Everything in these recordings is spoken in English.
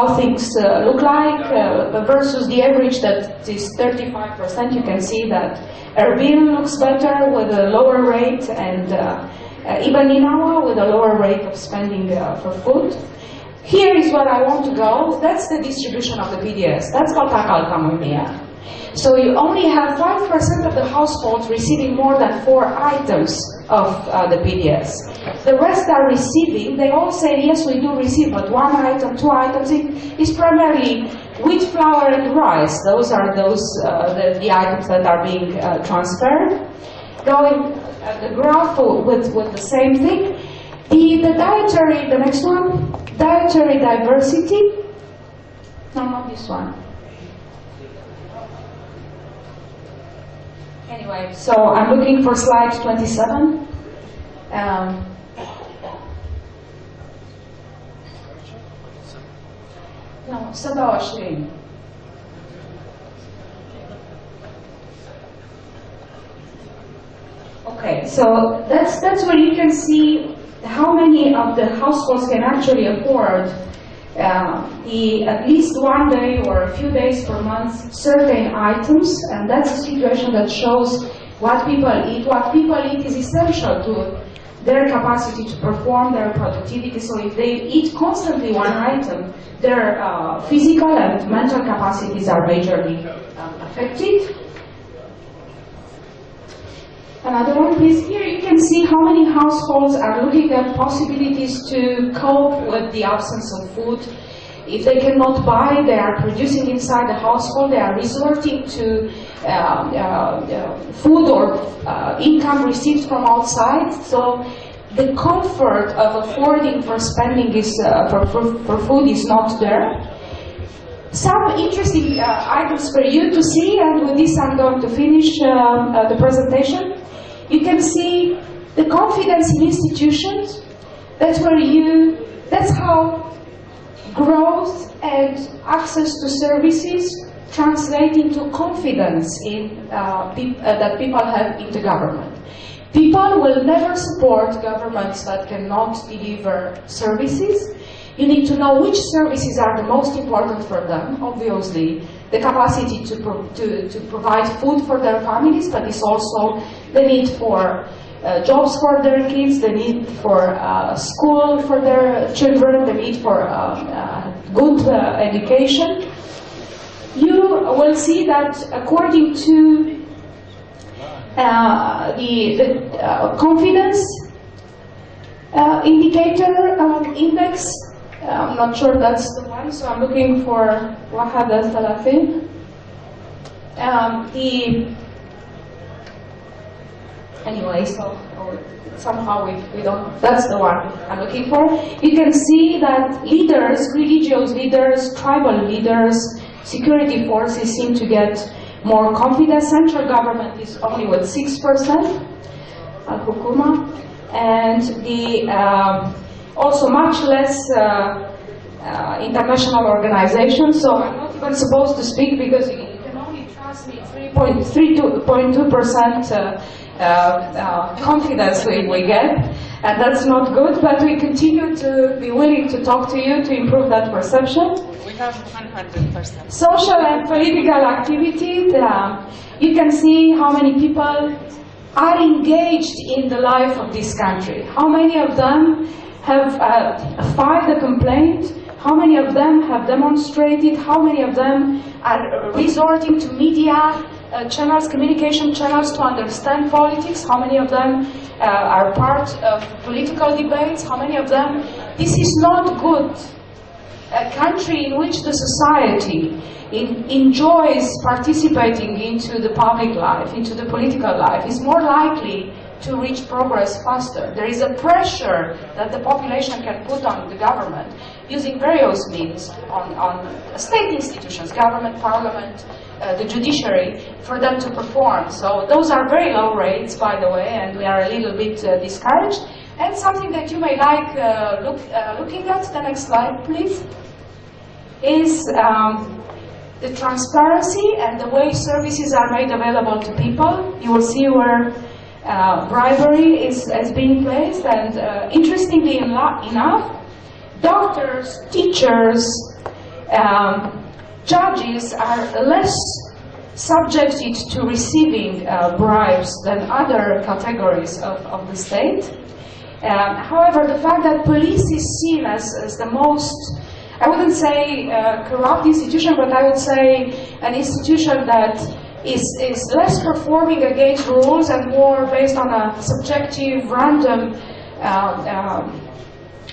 how things look like versus the average that is 35%. You can see that Erbil looks better with a lower rate, and even Ninawa with a lower rate of spending for food. Here is where I want to go. That's the distribution of the PDS. That's Baltakal Kamunia. So you only have 5% of the households receiving more than 4 items of the PDS. The rest are receiving. They all say, yes, we do receive, but 1 item, 2 items. It is primarily wheat, flour, and rice. Those are the items that are being transferred. Going the graph with the same thing. The dietary, the next one, dietary diversity. No, not this one. Anyway, so I'm looking for slide 27. No, 27. Okay, so that's where you can see how many of the households can actually afford at least 1 day or a few days per month certain items, and that's a situation that shows what people eat. What people eat is essential to their capacity to perform their productivity. So if they eat constantly 1 item, their physical and mental capacities are majorly affected. Another one, please. Here you can see how many households are looking at possibilities to cope with the absence of food. If they cannot buy, they are producing inside the household. They are resorting to food or income received from outside. So the comfort of affording for spending is for food is not there. Some interesting items for you to see, and with this I'm going to finish the presentation. You can see the confidence in institutions. That's how growth and access to services translate into confidence in that people have in the government. People will never support governments that cannot deliver services. You need to know which services are the most important for them. Obviously, the capacity to provide food for their families, but it's also the need for jobs for their kids, the need for school for their children, the need for good education. You will see that according to the confidence indicator index, I'm not sure that's the one, so I'm looking for Wahad al-Thalafin. Anyway, so somehow we don't, that's the one I'm looking for. You can see that leaders, religious leaders, tribal leaders, security forces seem to get more confidence. Central government is only with 6%, al-Hukuma, and the also much less international organizations. So I'm not even supposed to speak because you can only trust me 3.2% confidence we get, and that's not good, but we continue to be willing to talk to you to improve that perception. We have 100%. Social and political activity, you can see how many people are engaged in the life of this country. How many of them have filed a complaint? How many of them have demonstrated? How many of them are resorting to media channels, communication channels to understand politics? How many of them are part of political debates? How many of them? This is not good. A country in which the society enjoys participating into the public life, into the political life, is more likely to reach progress faster. There is a pressure that the population can put on the government using various means on state institutions, government, parliament, the judiciary, for them to perform. So those are very low rates, by the way, and we are a little bit discouraged. And something that you may like looking at, the next slide, please, is the transparency and the way services are made available to people. You will see where bribery is being placed, and interestingly enough, doctors, teachers, judges are less subjected to receiving bribes than other categories of the state. However, the fact that police is seen as the most, I wouldn't say corrupt institution, but I would say an institution that is less performing against rules and more based on a subjective, random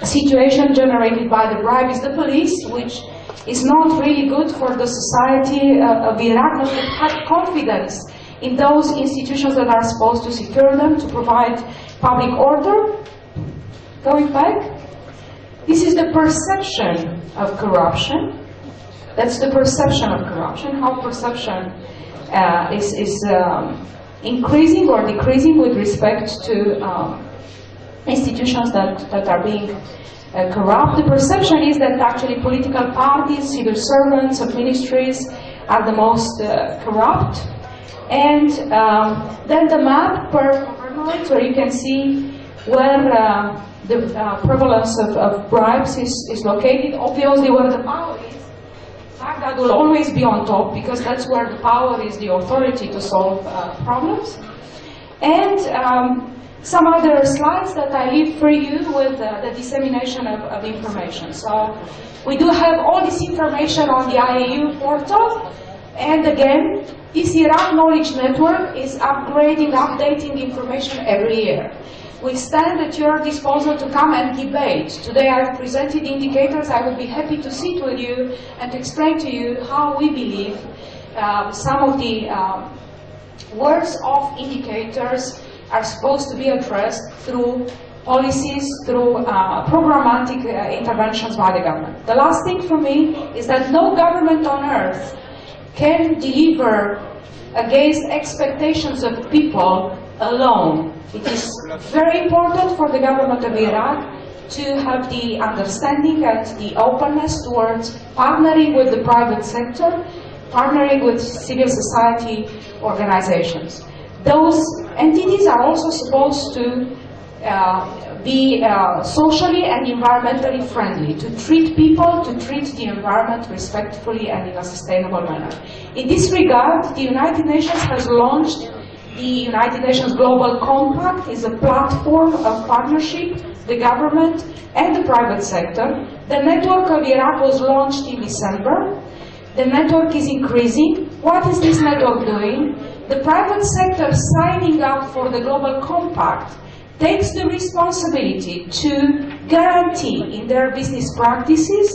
situation generated by the bribe, is the police, which is not really good for the society of Iraq, not to have confidence in those institutions that are supposed to secure them, to provide public order. Going back, this is the perception of corruption. That's the perception of corruption, how perception is increasing or decreasing with respect to institutions that are being corrupt. The perception is that actually political parties, civil servants of ministries are the most corrupt. And then the map per governorate, where you can see where the prevalence of bribes is located. Obviously, where the power is, Baghdad will always be on top, because that's where the power is, the authority to solve problems. And some other slides that I leave for you with the dissemination of information. So we do have all this information on the IAU portal, and again, this Iraq Knowledge Network is upgrading, updating information every year. We stand at your disposal to come and debate. Today I've presented indicators. I would be happy to sit with you and to explain to you how we believe some of the words of indicators are supposed to be addressed through policies, through programmatic interventions by the government. The last thing for me is that no government on earth can deliver against expectations of people alone. It is very important for the government of Iraq to have the understanding and the openness towards partnering with the private sector, partnering with civil society organizations. Those entities are also supposed to be socially and environmentally friendly, to treat people, to treat the environment respectfully and in a sustainable manner. In this regard, the United Nations has launched the United Nations Global Compact. Is a platform of partnership, the government and the private sector. The network of Iraq was launched in December. The network is increasing. What is this network doing? The private sector signing up for the Global Compact takes the responsibility to guarantee in their business practices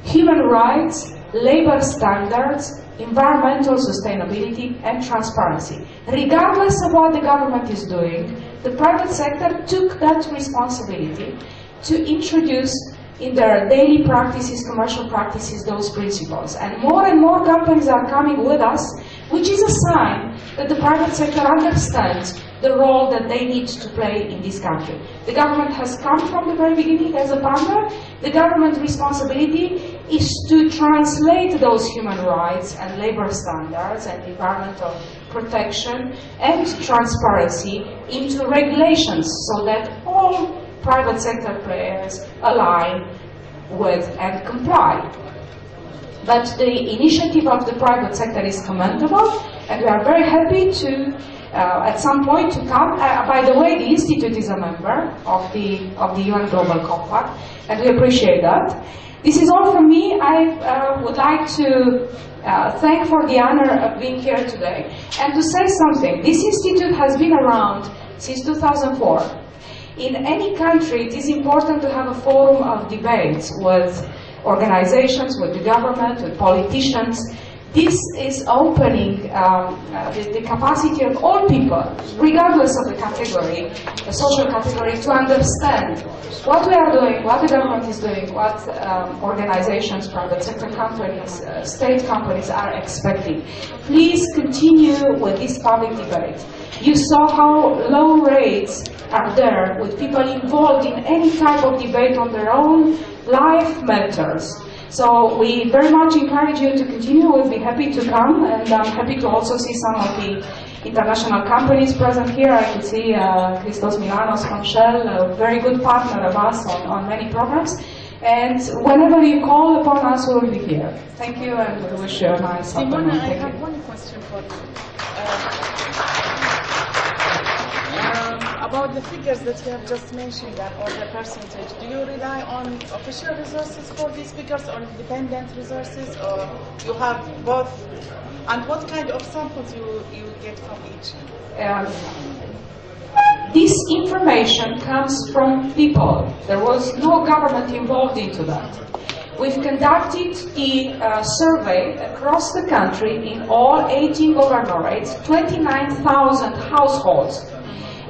human righs, labor standards, environmental sustainability and transparency. Regardless of what the government is doing, the private sector took that responsibility to introduce in their daily practices, commercial practices, those principles. And more companies are coming with us, which is a sign that the private sector understands the role that they need to play in this country. The government has come from the very beginning as a partner. The government responsibility is to translate those human rights and labor standards and environmental protection and transparency into regulations so that all private sector players align with and comply. But the initiative of the private sector is commendable, and we are very happy to, at some point, to come. By the way, the Institute is a member of the UN Global Compact, and we appreciate that. This is all from me. I would like to thank for the honor of being here today, and to say something. This institute has been around since 2004. In any country, it is important to have a forum of debates with organizations, with the government, with politicians. This is opening the capacity of all people, regardless of the category, the social category, to understand what we are doing, what the government is doing, what organizations, private sector companies, state companies are expecting. Please continue with this public debate. You saw how low rates are there with people involved in any type of debate on their own life matters. So we very much encourage you to continue. We'll be happy to come, and I'm happy to also see some of the international companies present here. I can see Christos Milanos from Shell, a very good partner of us on many programs. And whenever you call upon us, we will be here. Thank you, and we wish you a nice afternoon. Simona, I have one question for you. About the figures that you have just mentioned or the percentage, do you rely on official resources for these figures or independent resources, or you have both? And what kind of samples you get from each? This information comes from people. There was no government involved into that. We've conducted the survey across the country in all 18 governorates, 29,000 households.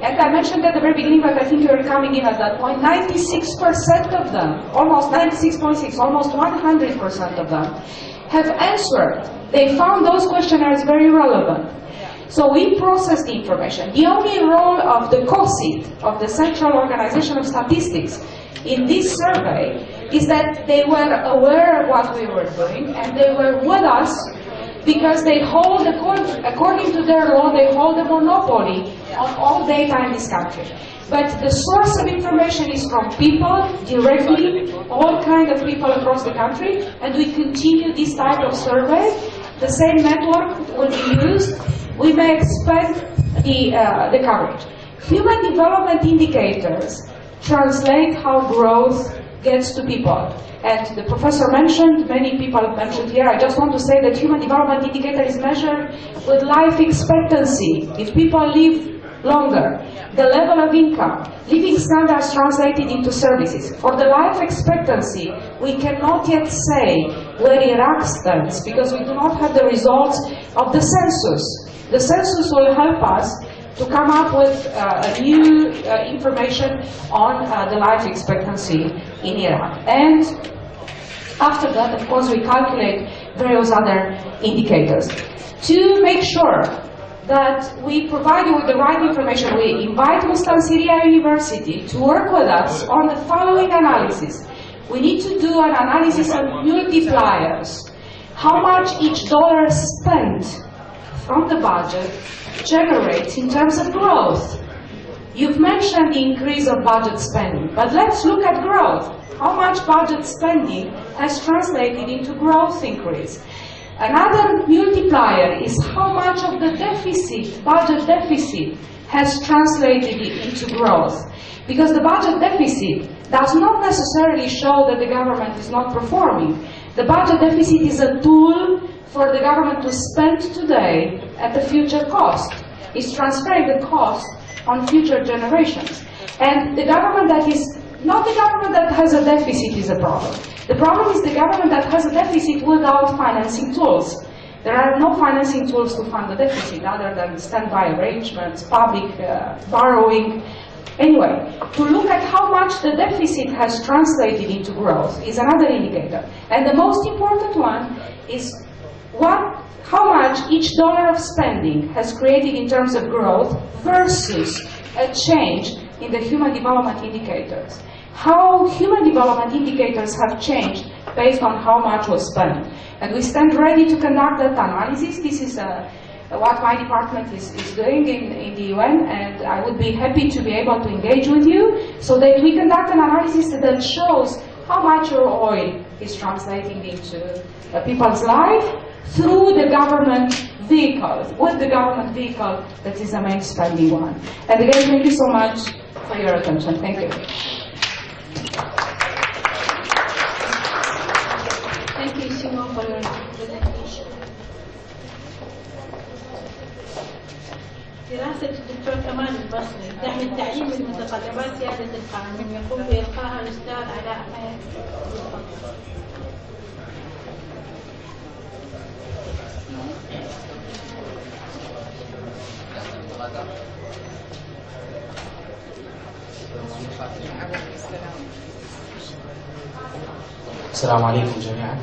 And I mentioned at the very beginning, but I think you were coming in at that point, 96% of them, almost 96.6, almost 100% of them, have answered. They found those questionnaires very relevant. So we process the information. The only role of the COSIT, of the Central Organization of Statistics, in this survey is that they were aware of what we were doing, and they were with us because they hold, according to their law, they hold a monopoly on all data in this country. But the source of information is from people, directly, all kinds of people across the country, and we continue this type of survey. The same network will be used. We may expand the coverage. Human development indicators translate how growth gets to people. And the professor mentioned, many people have mentioned here, I just want to say that human development indicator is measured with life expectancy. If people live longer, the level of income, living standards translated into services. For the life expectancy, we cannot yet say where Iraq stands because we do not have the results of the census. The census will help us to come up with new information on the life expectancy in Iraq. And after that, of course, we calculate various other indicators. To make sure that we provide you with the right information, we invite Muslim Syria University to work with us on the following analysis. We need to do an analysis of multipliers. How much each dollar spent from the budget generates in terms of growth. You've mentioned the increase of budget spending, but let's look at growth. How much budget spending has translated into growth increase? Another multiplier is how much of the deficit, budget deficit, has translated into growth. Because the budget deficit does not necessarily show that the government is not performing. The budget deficit is a tool for the government to spend today at the future cost. It's transferring the cost on future generations. And the government that is, not the government that has a deficit is a problem. The problem is the government that has a deficit without financing tools. There are no financing tools to fund the deficit other than standby arrangements, public borrowing. Anyway, to look at how much the deficit has translated into growth is another indicator. And the most important one is how much each dollar of spending has created in terms of growth versus a change in the human development indicators. How human development indicators have changed based on how much was spent. And we stand ready to conduct that analysis. This is what my department is doing in the UN, and I would be happy to be able to engage with you so that we conduct an analysis that shows how much your oil is translating into people's life through the government vehicle, with the government vehicle that is the main spending one. And again, thank you so much for your attention. Thank you. Thank you, Simon, for your presentation. دراسة الدكتور كمال البصري دعم التعليم المتطلبات سيادة القانون يقوم بإلقاها الأستاذ علاء حياة. السلام عليكم جميعا.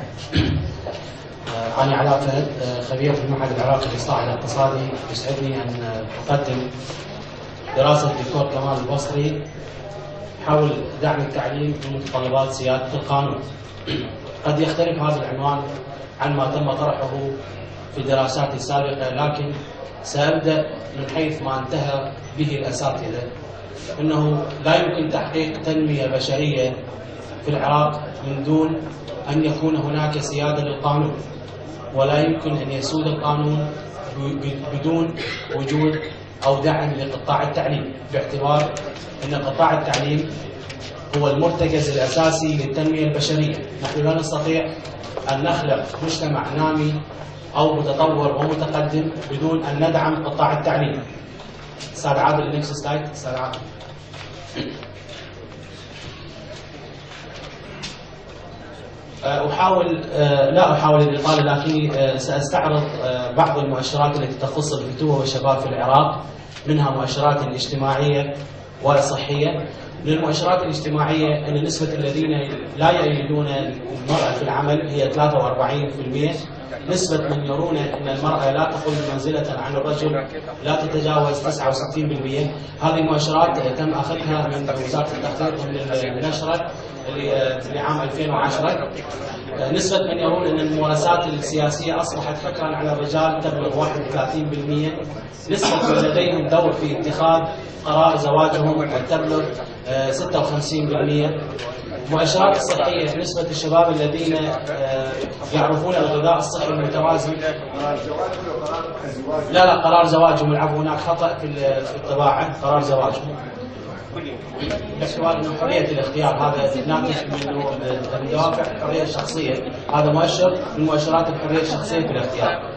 أنا علاء فهد، خبير في المعهد العراقي للإصلاح الاقتصادي. يسعدني أن أقدم دراسة الدكتور كمال البصري حول دعم التعليم بمتطلبات سيادة القانون. قد يختلف هذا العنوان عن ما تم طرحه في دراساتي السابقة، لكن سأبدأ من حيث ما انتهى به الأساتذة، أنه لا يمكن تحقيق تنمية بشرية في العراق من دون أن يكون هناك سيادة للقانون، ولا يمكن أن يسود القانون بدون وجود أو دعم لقطاع التعليم، باعتبار أن قطاع التعليم هو المرتكز الأساسي للتنمية البشرية. نحن لا نستطيع أن نخلق مجتمع نامي أو متطور ومتقدم بدون أن ندعم قطاع التعليم. أستاذ عادل، النكست سلايد. أستاذ عادل. لا أحاول الإطالة، لكني سأستعرض بعض المؤشرات التي تخص الفتوة والشباب في العراق، منها مؤشرات اجتماعية وصحية. من المؤشرات الاجتماعية أن نسبة الذين لا يؤيدون المرأة في العمل هي 43%. نسبة من يرون أن المرأة لا تقل منزلة عن الرجل لا تتجاوز 69%. هذه المؤشرات تم أخذها من وزارة التخطيط من النشرة لعام 2010. نسبة من يرون أن الممارسات السياسية أصبحت حكرا على الرجال تبلغ 31%. نسبة من لديهم دور في اتخاذ قرار زواجهم تبلغ 56%. المؤشرات الصحية، نسبة الشباب الذين يعرفون الغذاء الصحي المتوازن. لا قرار زواجهم، العفو، هناك خطأ في الطباعة، قرار زواجهم. باعتبار انه حريه الاختيار هذا ناتج من دوافع الحريه الشخصيه، هذا مؤشر من مؤشرات الحريه الشخصيه في الاختيار.